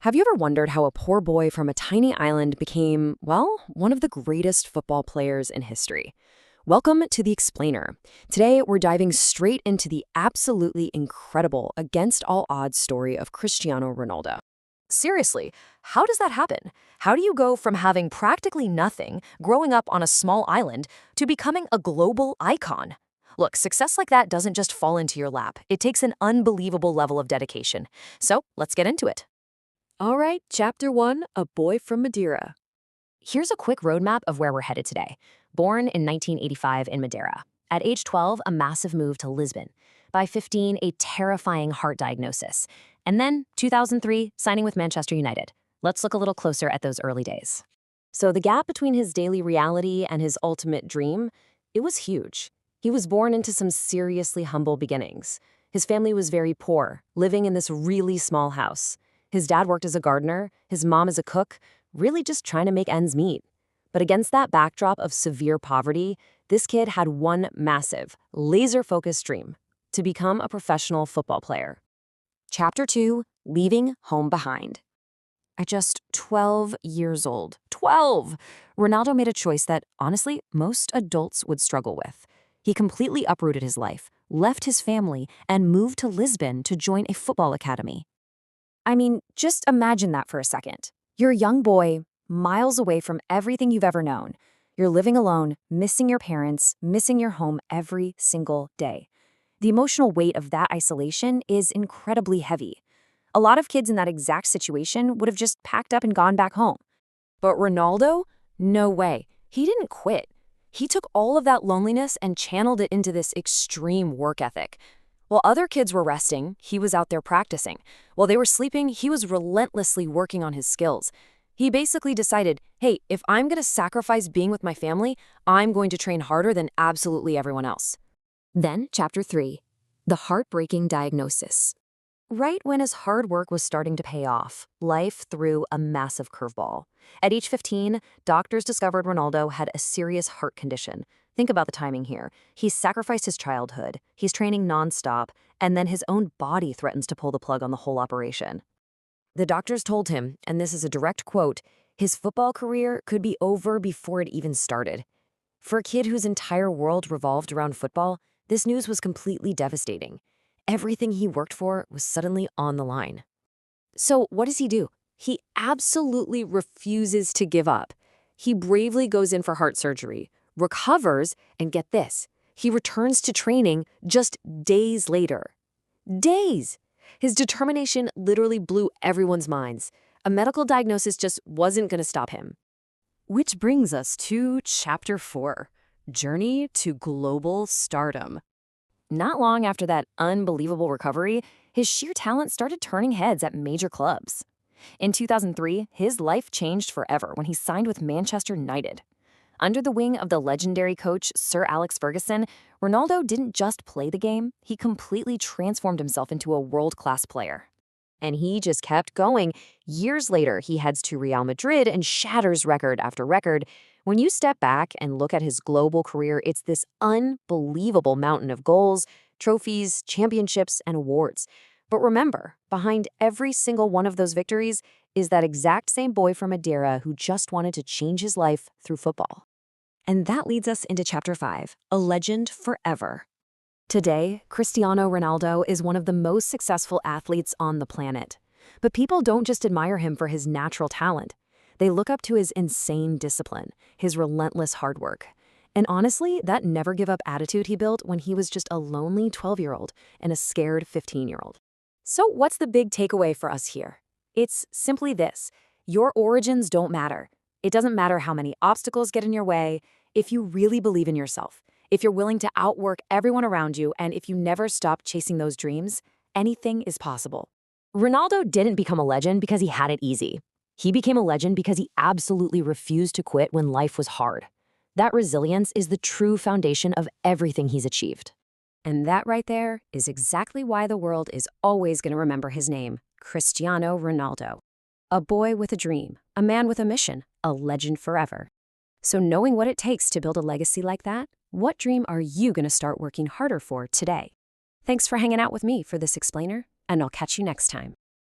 Have you ever wondered how a poor boy from a tiny island became, well, one of the greatest football players in history? Welcome to The Explainer. Today, we're diving straight into the absolutely incredible, against all odds story of Cristiano Ronaldo. Seriously, how does that happen? How do you go from having practically nothing, growing up on a small island, to becoming a global icon? Look, success like that doesn't just fall into your lap. It takes an unbelievable level of dedication. So, let's get into it. All right, Chapter 1, A Boy from Madeira. Here's a quick roadmap of where we're headed today. Born in 1985 in Madeira. At age 12, a massive move to Lisbon. By 15, a terrifying heart diagnosis. And then, 2003, signing with Manchester United. Let's look a little closer at those early days. So the gap between his daily reality and his ultimate dream, it was huge. He was born into some seriously humble beginnings. His family was very poor, living in this really small house. His dad worked as a gardener, his mom as a cook, really just trying to make ends meet. But against that backdrop of severe poverty, this kid had one massive, laser-focused dream: to become a professional football player. Chapter 2, Leaving Home Behind. At just 12 years old, 12! Ronaldo made a choice that, honestly, most adults would struggle with. He completely uprooted his life, left his family, and moved to Lisbon to join a football academy. I mean, just imagine that for a second. You're a young boy, miles away from everything you've ever known. You're living alone, missing your parents, missing your home every single day. The emotional weight of that isolation is incredibly heavy. A lot of kids in that exact situation would have just packed up and gone back home. But Ronaldo? No way. He didn't quit. He took all of that loneliness and channeled it into this extreme work ethic. While other kids were resting, he was out there practicing. While they were sleeping, he was relentlessly working on his skills. He basically decided, hey, if I'm going to sacrifice being with my family, I'm going to train harder than absolutely everyone else. Then, Chapter 3, The Heartbreaking Diagnosis. Right when his hard work was starting to pay off, life threw a massive curveball. At age 15, doctors discovered Ronaldo had a serious heart condition. Think about the timing here. He's sacrificed his childhood, he's training nonstop, and then his own body threatens to pull the plug on the whole operation. The doctors told him, and this is a direct quote, his football career could be over before it even started. For a kid whose entire world revolved around football, this news was completely devastating. Everything he worked for was suddenly on the line. So what does he do? He absolutely refuses to give up. He bravely goes in for heart surgery, recovers, and get this, he returns to training just days later. Days! His determination literally blew everyone's minds. A medical diagnosis just wasn't going to stop him. Which brings us to Chapter 4, Journey to Global Stardom. Not long after that unbelievable recovery, his sheer talent started turning heads at major clubs. In 2003, his life changed forever when he signed with Manchester United. Under the wing of the legendary coach Sir Alex Ferguson, Ronaldo didn't just play the game, he completely transformed himself into a world-class player. And he just kept going. Years later, he heads to Real Madrid and shatters record after record. When you step back and look at his global career, it's this unbelievable mountain of goals, trophies, championships, and awards. But remember, behind every single one of those victories is that exact same boy from Madeira who just wanted to change his life through football. And that leads us into Chapter 5, A Legend Forever. Today, Cristiano Ronaldo is one of the most successful athletes on the planet. But people don't just admire him for his natural talent. They look up to his insane discipline, his relentless hard work. And honestly, that never-give-up attitude he built when he was just a lonely 12-year-old and a scared 15-year-old. So what's the big takeaway for us here? It's simply this: your origins don't matter. It doesn't matter how many obstacles get in your way. If you really believe in yourself, if you're willing to outwork everyone around you, and if you never stop chasing those dreams, anything is possible. Ronaldo didn't become a legend because he had it easy. He became a legend because he absolutely refused to quit when life was hard. That resilience is the true foundation of everything he's achieved. And that right there is exactly why the world is always going to remember his name, Cristiano Ronaldo. A boy with a dream, a man with a mission, a legend forever. So knowing what it takes to build a legacy like that, what dream are you going to start working harder for today? Thanks for hanging out with me for this explainer, and I'll catch you next time.